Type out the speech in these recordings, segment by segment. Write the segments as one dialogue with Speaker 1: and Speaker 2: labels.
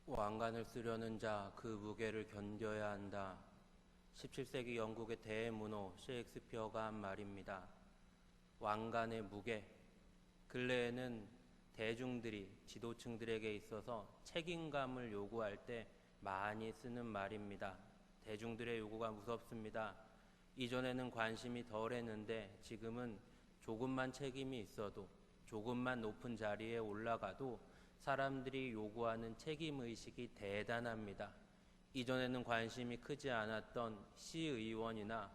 Speaker 1: 왕관을 쓰려는 자 그 무게를 견뎌야 한다. 17세기 영국의 대문호 셰익스피어가 한 말입니다. 왕관의 무게, 근래에는 대중들이 지도층들에게 있어서 책임감을 요구할 때 많이 쓰는 말입니다. 대중들의 요구가 무섭습니다. 이전에는 관심이 덜했는데 지금은 조금만 책임이 있어도, 조금만 높은 자리에 올라가도 사람들이 요구하는 책임의식이 대단합니다. 이전에는 관심이 크지 않았던 시의원이나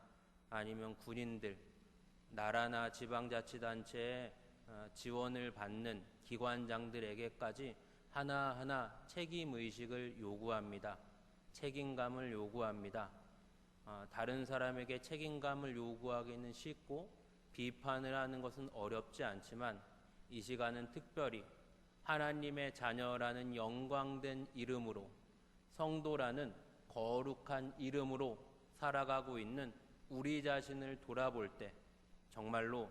Speaker 1: 아니면 군인들, 나라나 지방자치단체의 지원을 받는 기관장들에게까지 하나하나 책임의식을 요구합니다. 책임감을 요구합니다. 다른 사람에게 책임감을 요구하기는 쉽고 비판을 하는 것은 어렵지 않지만 이 시간은 특별히 하나님의 자녀라는 영광된 이름으로, 성도라는 거룩한 이름으로 살아가고 있는 우리 자신을 돌아볼 때 정말로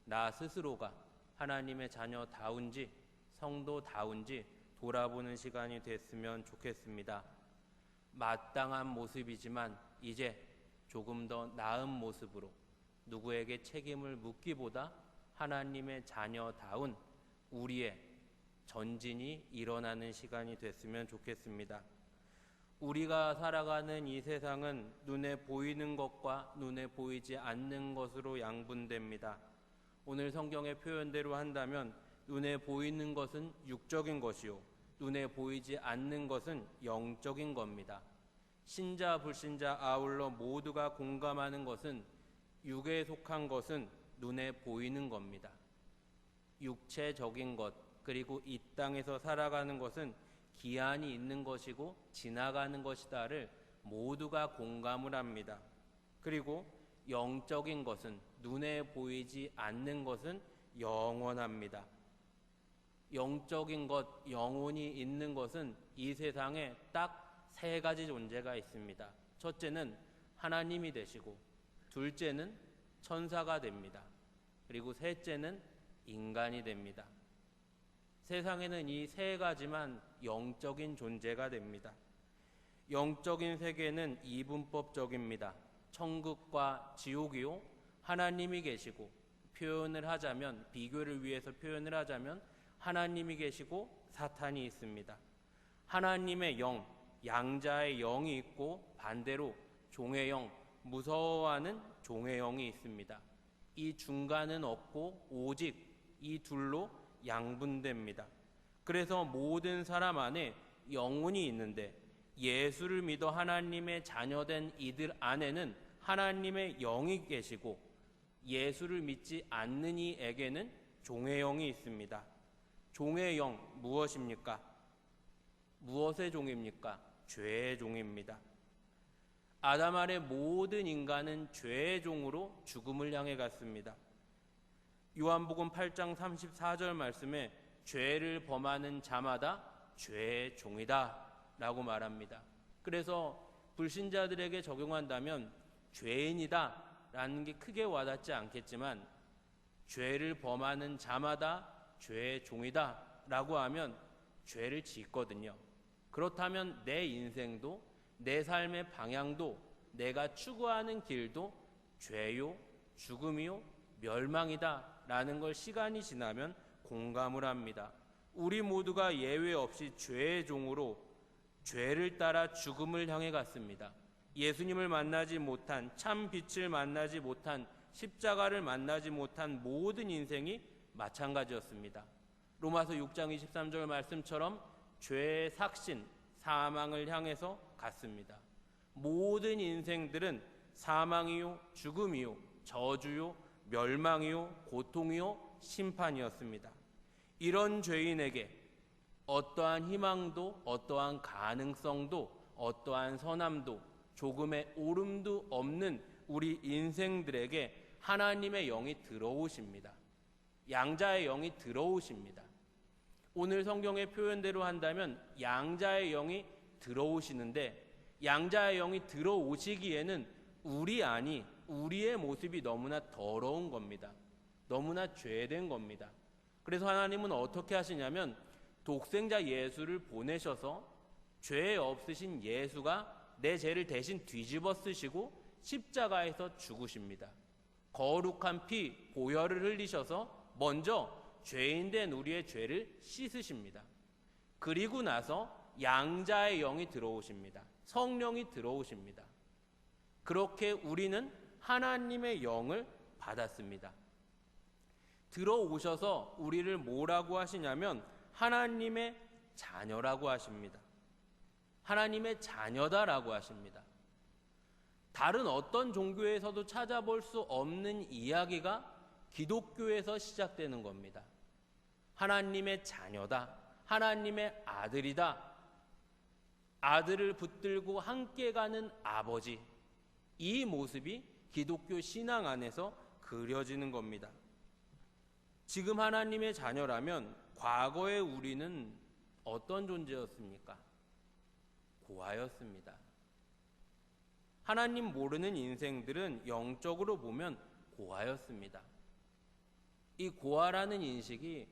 Speaker 1: 나 스스로가 하나님의 자녀다운지 성도다운지 돌아보는 시간이 됐으면 좋겠습니다. 마땅한 모습이지만 이제 조금 더 나은 모습으로 누구에게 책임을 묻기보다 하나님의 자녀다운 우리의 전진이 일어나는 시간이 됐으면 좋겠습니다. 우리가 살아가는 이 세상은 눈에 보이는 것과 눈에 보이지 않는 것으로 양분됩니다. 오늘 성경의 표현대로 한다면 눈에 보이는 것은 육적인 것이요, 눈에 보이지 않는 것은 영적인 겁니다. 신자 불신자 아울러 모두가 공감하는 것은 육에 속한 것은 눈에 보이는 겁니다. 육체적인 것, 그리고 이 땅에서 살아가는 것은 기한이 있는 것이고 지나가는 것이다를 모두가 공감을 합니다. 그리고 영적인 것은, 눈에 보이지 않는 것은 영원합니다. 영적인 것, 영혼이 있는 것은 이 세상에 딱 세 가지 존재가 있습니다. 첫째는 하나님이 되시고, 둘째는 천사가 됩니다. 그리고 셋째는 인간이 됩니다. 세상에는 이 세 가지만 영적인 존재가 됩니다. 영적인 세계는 이분법적입니다. 천국과 지옥이요, 하나님이 계시고, 표현을 하자면, 비교를 위해서 표현을 하자면 하나님이 계시고 사탄이 있습니다. 하나님의 영, 양자의 영이 있고 반대로 종의 영, 무서워하는 종의 영이 있습니다. 이 중간은 없고 오직 이 둘로 양분됩니다. 그래서 모든 사람 안에 영혼이 있는데 예수를 믿어 하나님의 자녀된 이들 안에는 하나님의 영이 계시고 예수를 믿지 않는 이에게는 종의 영이 있습니다. 종의 영 무엇입니까? 무엇의 종입니까? 죄의 종입니다. 아담 아래 모든 인간은 죄의 종으로 죽음을 향해 갔습니다. 요한복음 8장 34절 말씀에 죄를 범하는 자마다 죄의 종이다 라고 말합니다. 그래서 불신자들에게 적용한다면 죄인이다 라는 게 크게 와닿지 않겠지만 죄를 범하는 자마다 죄의 종이다 라고 하면 죄를 짓거든요. 그렇다면 내 인생도, 내 삶의 방향도, 내가 추구하는 길도 죄요, 죽음이요, 멸망이다 라는 걸 시간이 지나면 공감을 합니다. 우리 모두가 예외 없이 죄의 종으로 죄를 따라 죽음을 향해 갔습니다. 예수님을 만나지 못한, 참 빛을 만나지 못한, 십자가를 만나지 못한 모든 인생이 마찬가지였습니다. 로마서 6장 23절 말씀처럼 죄의 삭신, 사망을 향해서 갔습니다. 모든 인생들은 사망이요, 죽음이요, 저주요, 멸망이요, 고통이요, 심판이었습니다. 이런 죄인에게 어떠한 희망도, 어떠한 가능성도, 어떠한 선함도, 조금의 오름도 없는 우리 인생들에게 하나님의 영이 들어오십니다. 양자의 영이 들어오십니다. 오늘 성경의 표현대로 한다면 양자의 영이 들어오시는데, 양자의 영이 들어오시기에는 우리 안이, 우리의 모습이 너무나 더러운 겁니다. 너무나 죄된 겁니다. 그래서 하나님은 어떻게 하시냐면 독생자 예수를 보내셔서 죄 없으신 예수가 내 죄를 대신 뒤집어 쓰시고 십자가에서 죽으십니다. 거룩한 피 보혈을 흘리셔서 먼저 죄인된 우리의 죄를 씻으십니다. 그리고 나서 양자의 영이 들어오십니다. 성령이 들어오십니다. 그렇게 우리는 하나님의 영을 받았습니다. 들어오셔서 우리를 뭐라고 하시냐면 하나님의 자녀라고 하십니다. 하나님의 자녀다라고 하십니다. 다른 어떤 종교에서도 찾아볼 수 없는 이야기가 기독교에서 시작되는 겁니다. 하나님의 자녀다. 하나님의 아들이다. 아들을 붙들고 함께 가는 아버지. 이 모습이 기독교 신앙 안에서 그려지는 겁니다. 지금 하나님의 자녀라면 과거의 우리는 어떤 존재였습니까? 고아였습니다. 하나님 모르는 인생들은 영적으로 보면 고아였습니다. 이 고아라는 인식이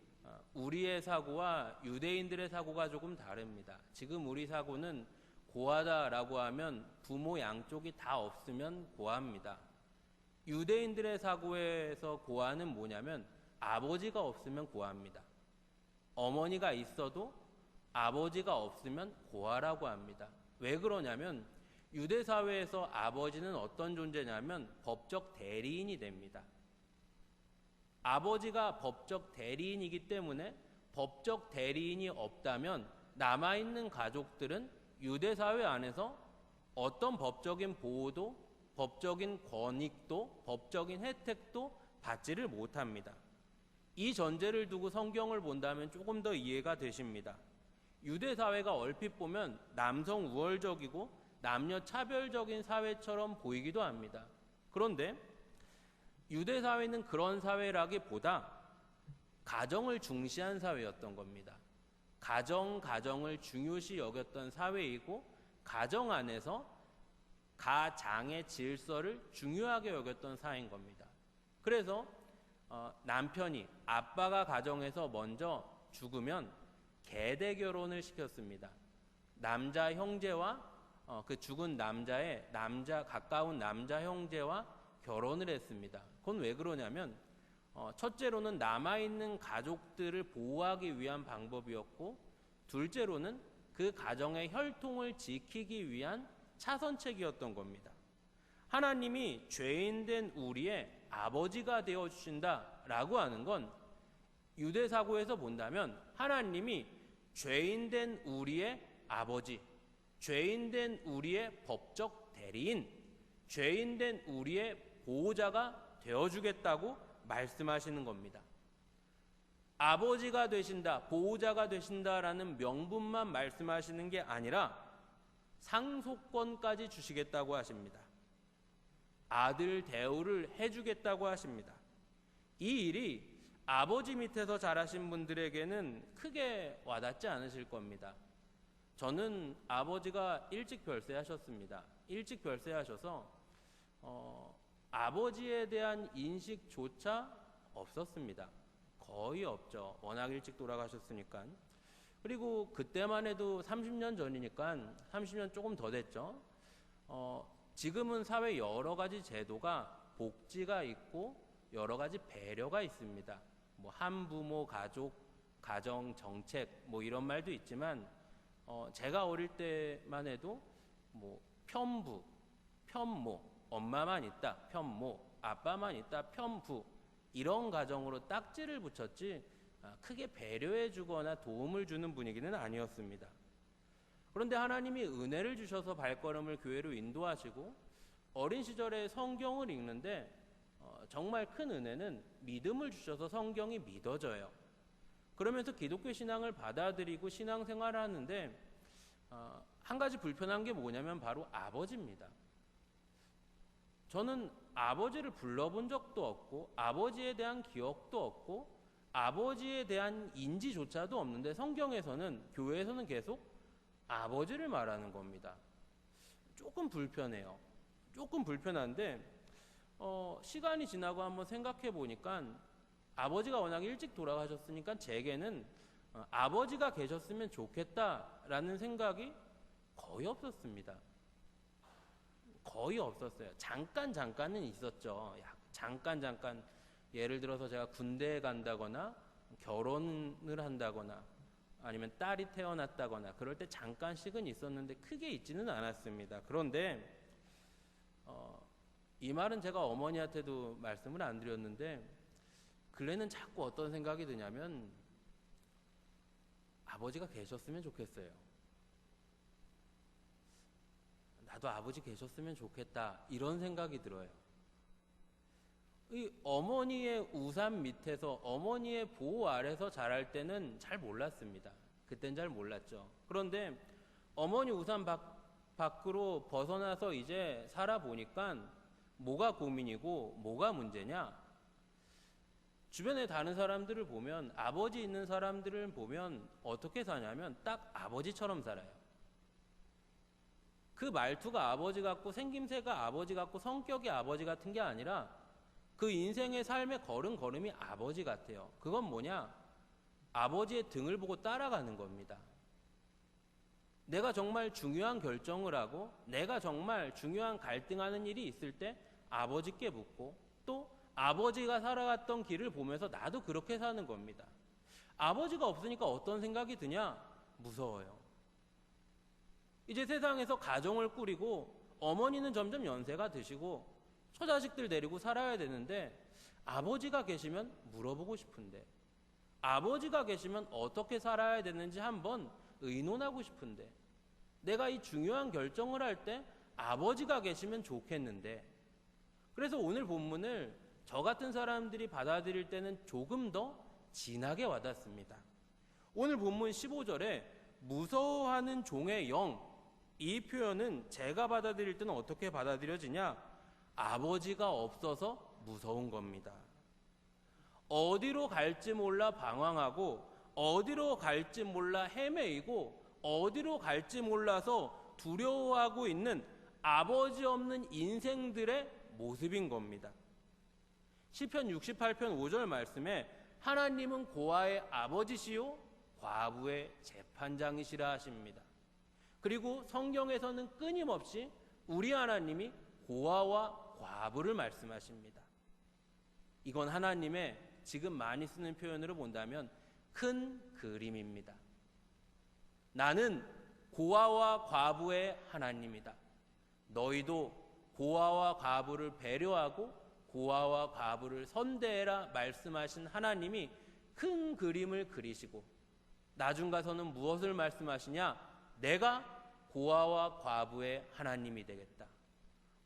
Speaker 1: 우리의 사고와 유대인들의 사고가 조금 다릅니다. 지금 우리 사고는 고아다라고 하면 부모 양쪽이 다 없으면 고아입니다. 유대인들의 사고에서 고아는 뭐냐면 아버지가 없으면 고아입니다. 어머니가 있어도 아버지가 없으면 고아라고 합니다. 왜 그러냐면 유대 사회에서 아버지는 어떤 존재냐면 법적 대리인이 됩니다. 아버지가 법적 대리인이기 때문에 법적 대리인이 없다면 남아있는 가족들은 유대 사회 안에서 어떤 법적인 보호도, 법적인 권익도, 법적인 혜택도 받지를 못합니다. 이 전제를 두고 성경을 본다면 조금 더 이해가 되십니다. 유대 사회가 얼핏 보면 남성 우월적이고 남녀 차별적인 사회처럼 보이기도 합니다. 그런데 유대 사회는 그런 사회라기보다 가정을 중시한 사회였던 겁니다. 가정을 중요시 여겼던 사회이고 가정 안에서 가장의 질서를 중요하게 여겼던 사회인 겁니다. 그래서 남편이 아빠가 가정에서 먼저 죽으면 계대 결혼을 시켰습니다. 남자 형제와 그 죽은 남자의 가까운 남자 형제와 결혼을 했습니다. 그건 왜 그러냐면 첫째로는 남아있는 가족들을 보호하기 위한 방법이었고 둘째로는 그 가정의 혈통을 지키기 위한 차선책이었던 겁니다. 하나님이 죄인된 우리의 아버지가 되어주신다라고 하는 건 유대 사고에서 본다면 하나님이 죄인된 우리의 아버지, 죄인된 우리의 법적 대리인, 죄인된 우리의 보호자가 되어주겠다고 말씀하시는 겁니다. 아버지가 되신다, 보호자가 되신다라는 명분만 말씀하시는 게 아니라 상속권까지 주시겠다고 하십니다. 아들 대우를 해주겠다고 하십니다. 이 일이 아버지 밑에서 자라신 분들에게는 크게 와닿지 않으실 겁니다. 저는 아버지가 일찍 별세하셨습니다. 일찍 별세하셔서 아버지에 대한 인식조차 없었습니다. 거의 없죠. 워낙 일찍 돌아가셨으니까. 그리고 그때만 해도 30년 전이니까 30년 조금 더 됐죠. 지금은 사회 여러 가지 제도가 복지가 있고 여러 가지 배려가 있습니다. 뭐 한부모 가족, 가정 정책 뭐 이런 말도 있지만 제가 어릴 때만 해도 뭐 편부, 편모, 엄마만 있다 편모, 아빠만 있다 편부 이런 가정으로 딱지를 붙였지 크게 배려해 주거나 도움을 주는 분위기는 아니었습니다. 그런데 하나님이 은혜를 주셔서 발걸음을 교회로 인도하시고 어린 시절에 성경을 읽는데 정말 큰 은혜는 믿음을 주셔서 성경이 믿어져요. 그러면서 기독교 신앙을 받아들이고 신앙생활을 하는데 한 가지 불편한 게 뭐냐면 바로 아버지입니다. 저는 아버지를 불러본 적도 없고 아버지에 대한 기억도 없고 아버지에 대한 인지조차도 없는데 성경에서는 교회에서는 계속 아버지를 말하는 겁니다. 조금 불편해요. 조금 불편한데 시간이 지나고 한번 생각해 보니까 아버지가 워낙 일찍 돌아가셨으니까 제게는 아버지가 계셨으면 좋겠다라는 생각이 거의 없었습니다. 거의 없었어요. 잠깐은 있었죠. 잠깐 예를 들어서 제가 군대에 간다거나 결혼을 한다거나 아니면 딸이 태어났다거나 그럴 때 잠깐씩은 있었는데 크게 있지는 않았습니다. 그런데 이 말은 제가 어머니한테도 말씀을 안 드렸는데 근래는 자꾸 어떤 생각이 드냐면 아버지가 계셨으면 좋겠어요. 나도 아버지 계셨으면 좋겠다 이런 생각이 들어요. 이 어머니의 우산 밑에서 어머니의 보호 아래서 자랄 때는 잘 몰랐습니다. 그땐 잘 몰랐죠. 그런데 어머니 우산 밖으로 벗어나서 이제 살아보니까 뭐가 고민이고 뭐가 문제냐? 주변에 다른 사람들을 보면 아버지 있는 사람들을 보면 어떻게 사냐면 딱 아버지처럼 살아요. 그 말투가 아버지 같고 생김새가 아버지 같고 성격이 아버지 같은 게 아니라 그 인생의 삶의 걸음걸음이 아버지 같아요. 그건 뭐냐? 아버지의 등을 보고 따라가는 겁니다. 내가 정말 중요한 결정을 하고 내가 정말 중요한 갈등하는 일이 있을 때 아버지께 묻고 또 아버지가 살아갔던 길을 보면서 나도 그렇게 사는 겁니다. 아버지가 없으니까 어떤 생각이 드냐? 무서워요. 이제 세상에서 가정을 꾸리고 어머니는 점점 연세가 드시고 처자식들 데리고 살아야 되는데 아버지가 계시면 물어보고 싶은데 아버지가 계시면 어떻게 살아야 되는지 한번 의논하고 싶은데 내가 이 중요한 결정을 할 때 아버지가 계시면 좋겠는데 그래서 오늘 본문을 저 같은 사람들이 받아들일 때는 조금 더 진하게 와닿습니다. 오늘 본문 15절에 무서워하는 종의 영 이 표현은 제가 받아들일 때는 어떻게 받아들여지냐? 아버지가 없어서 무서운 겁니다. 어디로 갈지 몰라 방황하고 어디로 갈지 몰라 헤매이고 어디로 갈지 몰라서 두려워하고 있는 아버지 없는 인생들의 모습인 겁니다. 시편 68편 5절 말씀에 하나님은 고아의 아버지시요 과부의 재판장이시라 하십니다. 그리고 성경에서는 끊임없이 우리 하나님이 고아와 과부를 말씀하십니다. 이건 하나님의 지금 많이 쓰는 표현으로 본다면 큰 그림입니다. 나는 고아와 과부의 하나님이다. 너희도 고아와 과부를 배려하고 고아와 과부를 선대해라 말씀하신 하나님이 큰 그림을 그리시고 나중 가서는 무엇을 말씀하시냐? 내가 고아와 과부의 하나님이 되겠다.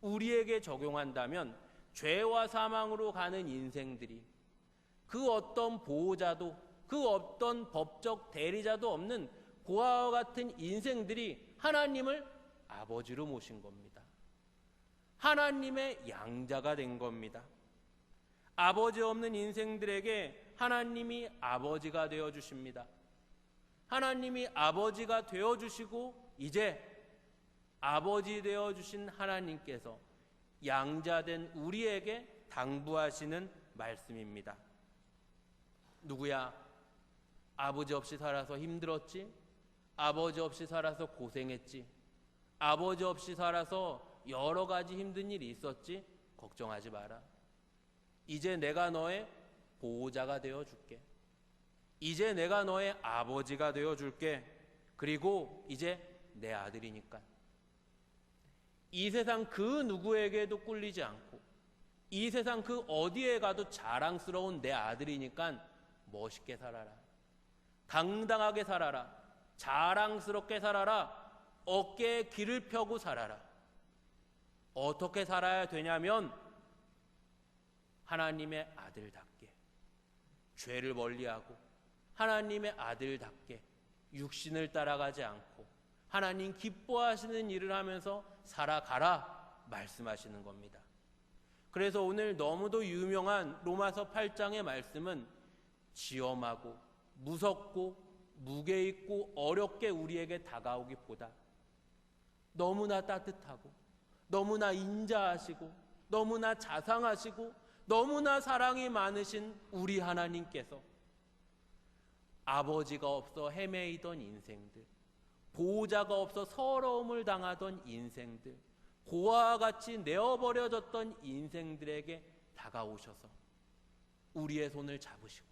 Speaker 1: 우리에게 적용한다면 죄와 사망으로 가는 인생들이 그 어떤 보호자도 그 어떤 법적 대리자도 없는 고아와 같은 인생들이 하나님을 아버지로 모신 겁니다. 하나님의 양자가 된 겁니다. 아버지 없는 인생들에게 하나님이 아버지가 되어주십니다. 하나님이 아버지가 되어주시고 이제 아버지 되어주신 하나님께서 양자된 우리에게 당부하시는 말씀입니다. 누구야? 아버지 없이 살아서 힘들었지? 아버지 없이 살아서 고생했지? 아버지 없이 살아서 여러 가지 힘든 일이 있었지? 걱정하지 마라. 이제 내가 너의 보호자가 되어줄게. 이제 내가 너의 아버지가 되어줄게. 그리고 이제 내 아들이니까. 이 세상 그 누구에게도 꿀리지 않고 이 세상 그 어디에 가도 자랑스러운 내 아들이니까 멋있게 살아라. 당당하게 살아라. 자랑스럽게 살아라. 어깨에 길을 펴고 살아라. 어떻게 살아야 되냐면 하나님의 아들답게 죄를 멀리하고 하나님의 아들답게 육신을 따라가지 않고 하나님 기뻐하시는 일을 하면서 살아가라 말씀하시는 겁니다. 그래서 오늘 너무도 유명한 로마서 8장의 말씀은 지엄하고 무섭고 무게 있고 어렵게 우리에게 다가오기보다 너무나 따뜻하고 너무나 인자하시고 너무나 자상하시고 너무나 사랑이 많으신 우리 하나님께서 아버지가 없어 헤매이던 인생들, 보호자가 없어 서러움을 당하던 인생들, 고아와 같이 내어버려졌던 인생들에게 다가오셔서 우리의 손을 잡으시고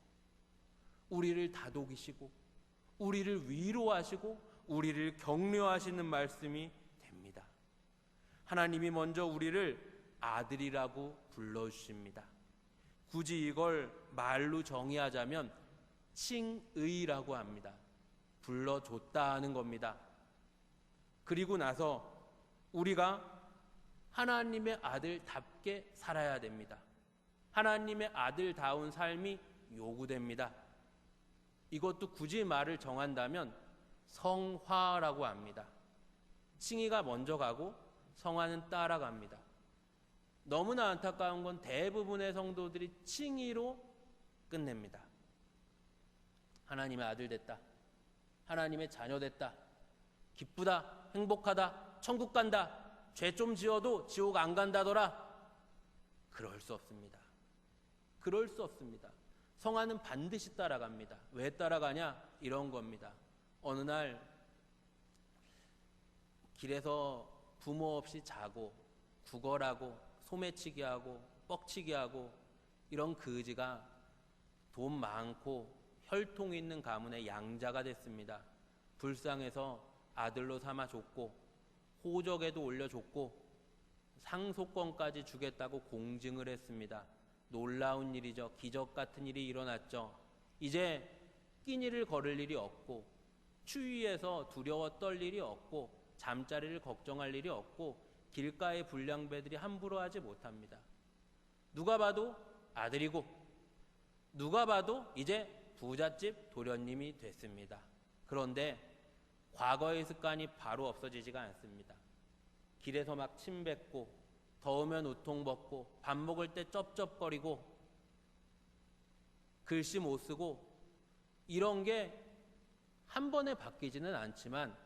Speaker 1: 우리를 다독이시고 우리를 위로하시고 우리를 격려하시는 말씀이 됩니다. 하나님이 먼저 우리를 아들이라고 불러주십니다. 굳이 이걸 말로 정의하자면 칭의라고 합니다. 불러줬다 하는 겁니다. 그리고 나서 우리가 하나님의 아들답게 살아야 됩니다. 하나님의 아들다운 삶이 요구됩니다. 이것도 굳이 말을 정한다면 성화라고 합니다. 칭의가 먼저 가고 성화는 따라갑니다. 너무나 안타까운 건 대부분의 성도들이 칭의로 끝냅니다. 하나님의 아들 됐다. 하나님의 자녀 됐다. 기쁘다. 행복하다. 천국 간다. 죄 좀 지어도 지옥 안 간다더라. 그럴 수 없습니다. 그럴 수 없습니다. 성화는 반드시 따라갑니다. 왜 따라가냐? 이런 겁니다. 어느 날 길에서 부모 없이 자고 구걸하고 소매치기 하고 뻑치기 하고 이런 그지가 돈 많고 혈통 있는 가문의 양자가 됐습니다. 불쌍해서 아들로 삼아줬고 호적에도 올려줬고 상속권까지 주겠다고 공증을 했습니다. 놀라운 일이죠. 기적 같은 일이 일어났죠. 이제 끼니를 걸을 일이 없고 추위에서 두려워 떨 일이 없고 잠자리를 걱정할 일이 없고 길가의 불량배들이 함부로 하지 못합니다. 누가 봐도 아들이고 누가 봐도 이제 부잣집 도련님이 됐습니다. 그런데 과거의 습관이 바로 없어지지가 않습니다. 길에서 막 침 뱉고 더우면 우통 벗고 밥 먹을 때 쩝쩝거리고 글씨 못 쓰고 이런 게 한 번에 바뀌지는 않지만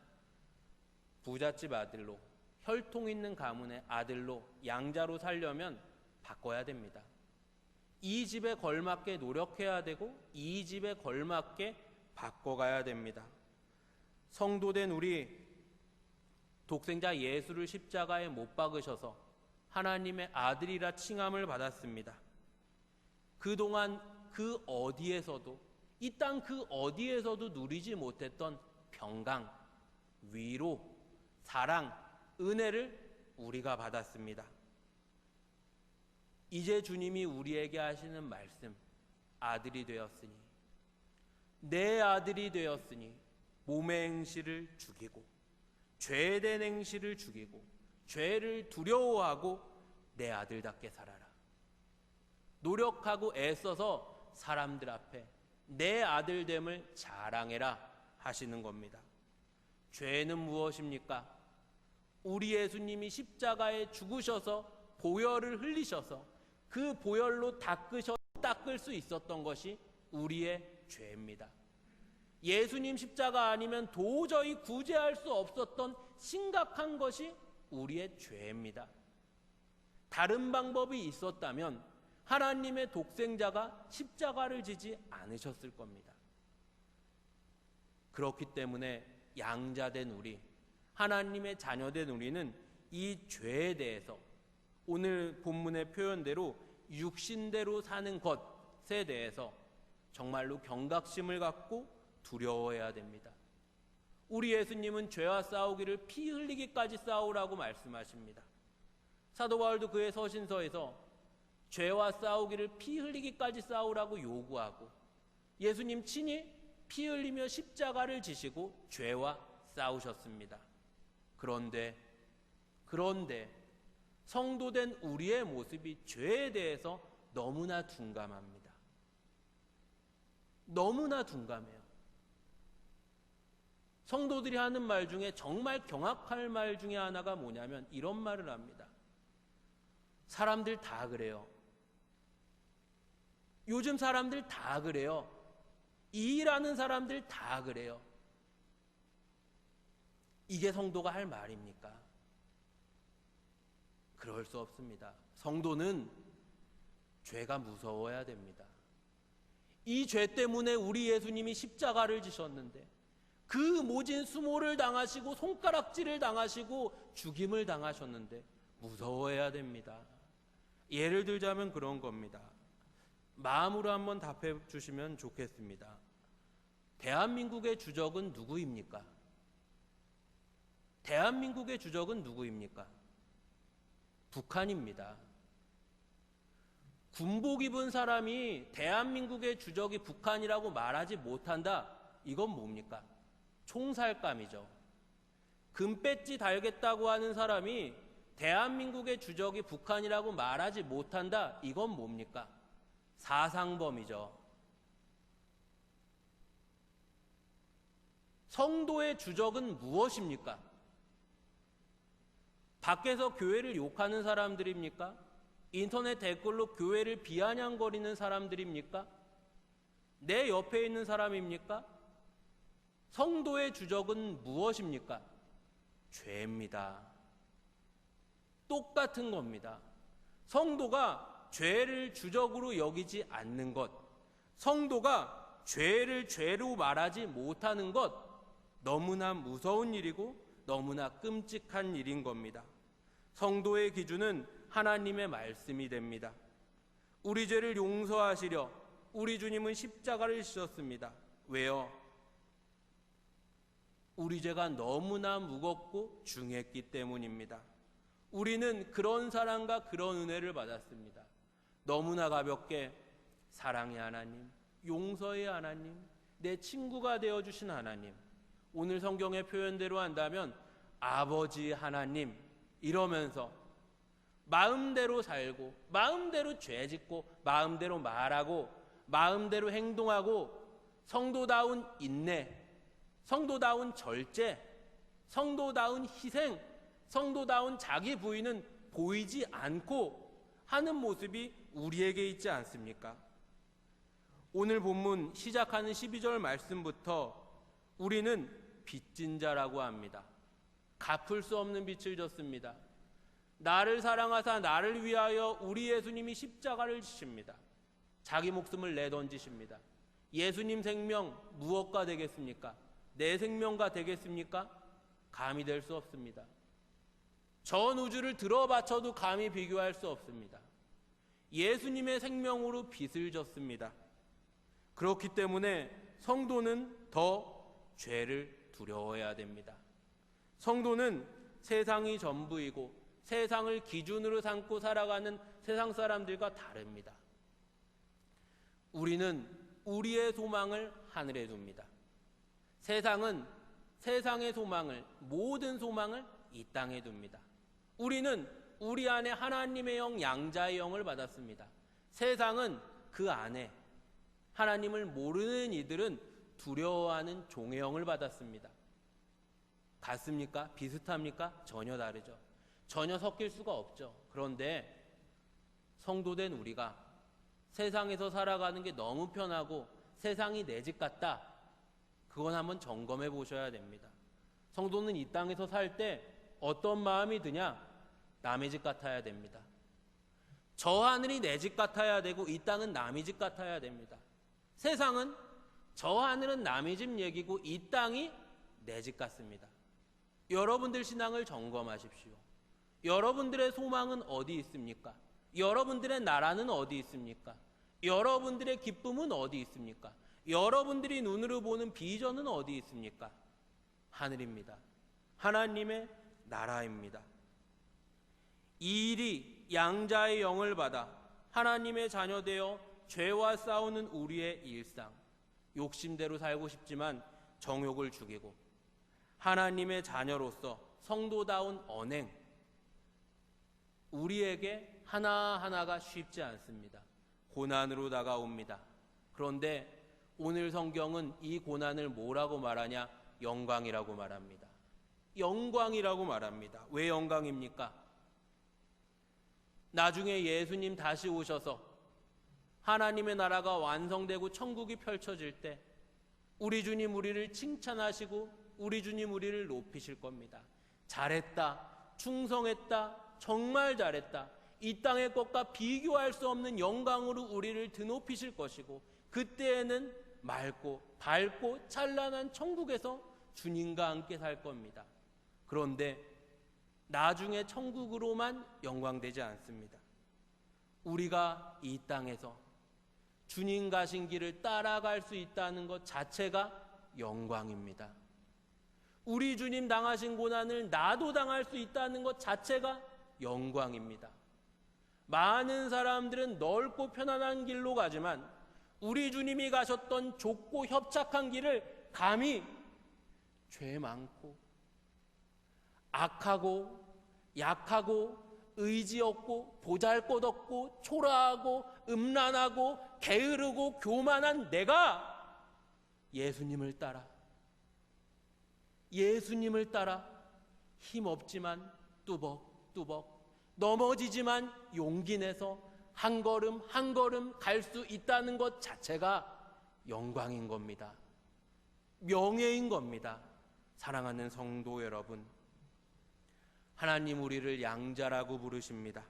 Speaker 1: 부잣집 아들로 혈통 있는 가문의 아들로 양자로 살려면 바꿔야 됩니다. 이 집에 걸맞게 노력해야 되고 이 집에 걸맞게 바꿔가야 됩니다. 성도된 우리 독생자 예수를 십자가에 못 박으셔서 하나님의 아들이라 칭함을 받았습니다. 그동안 그 어디에서도 이 땅 그 어디에서도 누리지 못했던 평강, 위로, 사랑, 은혜를 우리가 받았습니다. 이제 주님이 우리에게 하시는 말씀, 아들이 되었으니 내 아들이 되었으니 몸의 행실을 죽이고 죄된 행실을 죽이고 죄를 두려워하고 내 아들답게 살아라. 노력하고 애써서 사람들 앞에 내 아들됨을 자랑해라 하시는 겁니다. 죄는 무엇입니까? 우리 예수님이 십자가에 죽으셔서 보혈을 흘리셔서 그 보혈로 닦을 수 있었던 것이 우리의 죄입니다. 예수님 십자가 아니면 도저히 구제할 수 없었던 심각한 것이 우리의 죄입니다. 다른 방법이 있었다면 하나님의 독생자가 십자가를 지지 않으셨을 겁니다. 그렇기 때문에 양자된 우리, 하나님의 자녀된 우리는 이 죄에 대해서 오늘 본문의 표현대로 육신대로 사는 것에 대해서 정말로 경각심을 갖고 두려워해야 됩니다. 우리 예수님은 죄와 싸우기를 피 흘리기까지 싸우라고 말씀하십니다. 사도 바울도 그의 서신서에서 죄와 싸우기를 피 흘리기까지 싸우라고 요구하고 예수님 친히 피 흘리며 십자가를 지시고 죄와 싸우셨습니다. 그런데 성도된 우리의 모습이 죄에 대해서 너무나 둔감합니다. 너무나 둔감해요. 성도들이 하는 말 중에 정말 경악할 말 중에 하나가 뭐냐면 이런 말을 합니다. 사람들 다 그래요. 요즘 사람들 다 그래요. 이 일하는 사람들 다 그래요. 이게 성도가 할 말입니까? 그럴 수 없습니다. 성도는 죄가 무서워야 됩니다. 이 죄 때문에 우리 예수님이 십자가를 지셨는데 그 모진 수모를 당하시고 손가락질을 당하시고 죽임을 당하셨는데 무서워해야 됩니다. 예를 들자면 그런 겁니다. 마음으로 한번 답해 주시면 좋겠습니다. 대한민국의 주적은 누구입니까? 대한민국의 주적은 누구입니까? 북한입니다. 군복 입은 사람이 대한민국의 주적이 북한이라고 말하지 못한다. 이건 뭡니까? 총살감이죠. 금배지 달겠다고 하는 사람이 대한민국의 주적이 북한이라고 말하지 못한다. 이건 뭡니까? 사상범이죠. 성도의 주적은 무엇입니까? 밖에서 교회를 욕하는 사람들입니까? 인터넷 댓글로 교회를 비아냥거리는 사람들입니까? 내 옆에 있는 사람입니까? 성도의 주적은 무엇입니까? 죄입니다. 똑같은 겁니다. 성도가 죄를 주적으로 여기지 않는 것, 성도가 죄를 죄로 말하지 못하는 것, 너무나 무서운 일이고 너무나 끔찍한 일인 겁니다. 성도의 기준은 하나님의 말씀이 됩니다. 우리 죄를 용서하시려 우리 주님은 십자가를 지셨습니다. 왜요? 우리 죄가 너무나 무겁고 중했기 때문입니다. 우리는 그런 사랑과 그런 은혜를 받았습니다. 너무나 가볍게 사랑의 하나님, 용서의 하나님, 내 친구가 되어주신 하나님, 오늘 성경의 표현대로 한다면 아버지 하나님 이러면서 마음대로 살고 마음대로 죄짓고 마음대로 말하고 마음대로 행동하고 성도다운 인내, 성도다운 절제, 성도다운 희생, 성도다운 자기 부인은 보이지 않고 하는 모습이 우리에게 있지 않습니까? 오늘 본문 시작하는 12절 말씀부터 우리는 빚진 자라고 합니다. 갚을 수 없는 빚을 졌습니다. 나를 사랑하사 나를 위하여 우리 예수님이 십자가를 지십니다. 자기 목숨을 내던지십니다. 예수님 생명 무엇과 되겠습니까? 내 생명과 되겠습니까? 감히 될 수 없습니다. 전 우주를 들어바쳐도 감히 비교할 수 없습니다. 예수님의 생명으로 빚을 졌습니다. 그렇기 때문에 성도는 더 죄를 두려워해야 됩니다. 성도는 세상이 전부이고 세상을 기준으로 삼고 살아가는 세상 사람들과 다릅니다. 우리는 우리의 소망을 하늘에 둡니다. 세상은 세상의 소망을, 모든 소망을 이 땅에 둡니다. 우리는 우리 안에 하나님의 영, 양자의 영을 받았습니다. 세상은 그 안에 하나님을 모르는 이들은 두려워하는 종의 영을 받았습니다. 같습니까? 비슷합니까? 전혀 다르죠. 전혀 섞일 수가 없죠. 그런데 성도된 우리가 세상에서 살아가는 게 너무 편하고 세상이 내 집 같다. 그건 한번 점검해 보셔야 됩니다. 성도는 이 땅에서 살 때 어떤 마음이 드냐? 남의 집 같아야 됩니다. 저 하늘이 내 집 같아야 되고 이 땅은 남의 집 같아야 됩니다. 세상은 저 하늘은 남의 집 얘기고 이 땅이 내 집 같습니다. 여러분들 신앙을 점검하십시오. 여러분들의 소망은 어디 있습니까? 여러분들의 나라는 어디 있습니까? 여러분들의 기쁨은 어디 있습니까? 여러분들이 눈으로 보는 비전은 어디 있습니까? 하늘입니다. 하나님의 나라입니다. 이 일이 양자의 영을 받아 하나님의 자녀 되어 죄와 싸우는 우리의 일상, 욕심대로 살고 싶지만 정욕을 죽이고 하나님의 자녀로서 성도다운 언행, 우리에게 하나하나가 쉽지 않습니다. 고난으로 다가옵니다. 그런데 오늘 성경은 이 고난을 뭐라고 말하냐? 영광이라고 말합니다. 영광이라고 말합니다. 왜 영광입니까? 나중에 예수님 다시 오셔서 하나님의 나라가 완성되고 천국이 펼쳐질 때 우리 주님 우리를 칭찬하시고 우리 주님 우리를 높이실 겁니다. 잘했다, 충성했다, 정말 잘했다. 이 땅의 것과 비교할 수 없는 영광으로 우리를 드높이실 것이고 그때에는 맑고 밝고 찬란한 천국에서 주님과 함께 살 겁니다. 그런데 나중에 천국으로만 영광되지 않습니다. 우리가 이 땅에서 주님 가신 길을 따라갈 수 있다는 것 자체가 영광입니다. 우리 주님 당하신 고난을 나도 당할 수 있다는 것 자체가 영광입니다. 많은 사람들은 넓고 편안한 길로 가지만 우리 주님이 가셨던 좁고 협착한 길을 감히 죄 많고 악하고 약하고 의지 없고 보잘것없고 초라하고 음란하고 게으르고 교만한 내가 예수님을 따라 힘없지만 뚜벅뚜벅 넘어지지만 용기 내서 한 걸음 한 걸음 갈 수 있다는 것 자체가 영광인 겁니다. 명예인 겁니다. 사랑하는 성도 여러분, 하나님 우리를 양자라고 부르십니다.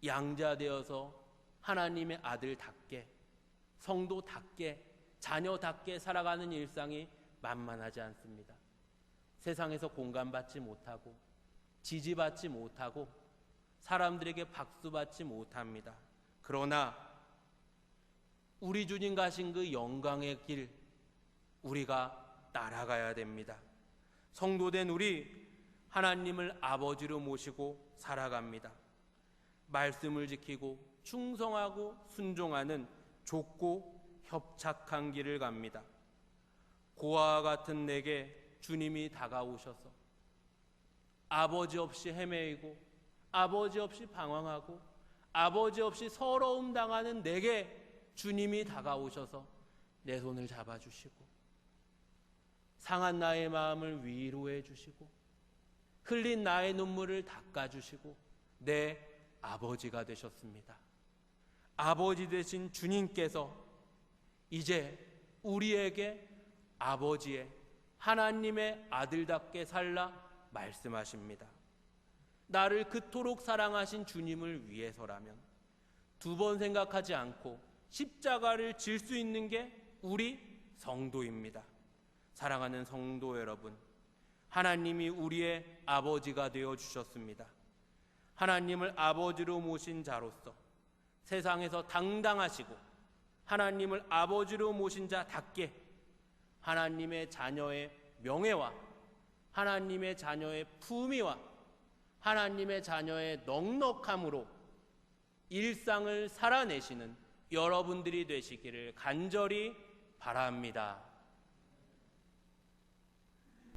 Speaker 1: 양자되어서 하나님의 아들답게, 성도답게, 자녀답게 살아가는 일상이 만만하지 않습니다. 세상에서 공감받지 못하고 지지받지 못하고 사람들에게 박수받지 못합니다. 그러나 우리 주님 가신 그 영광의 길 우리가 따라가야 됩니다. 성도된 우리 하나님을 아버지로 모시고 살아갑니다. 말씀을 지키고 충성하고 순종하는 좁고 협착한 길을 갑니다. 고아와 같은 내게 주님이 다가오셔서 아버지 없이 헤매이고 아버지 없이 방황하고 아버지 없이 서러움 당하는 내게 주님이 다가오셔서 내 손을 잡아주시고 상한 나의 마음을 위로해 주시고 흘린 나의 눈물을 닦아주시고 내 아버지가 되셨습니다. 아버지 되신 주님께서 이제 우리에게 아버지의 하나님의 아들답게 살라 말씀하십니다. 나를 그토록 사랑하신 주님을 위해서라면 두 번 생각하지 않고 십자가를 질 수 있는 게 우리 성도입니다. 사랑하는 성도 여러분, 하나님이 우리의 아버지가 되어 주셨습니다. 하나님을 아버지로 모신 자로서 세상에서 당당하시고 하나님을 아버지로 모신 자답게 하나님의 자녀의 명예와 하나님의 자녀의 품위와 하나님의 자녀의 넉넉함으로 일상을 살아내시는 여러분들이 되시기를 간절히 바랍니다.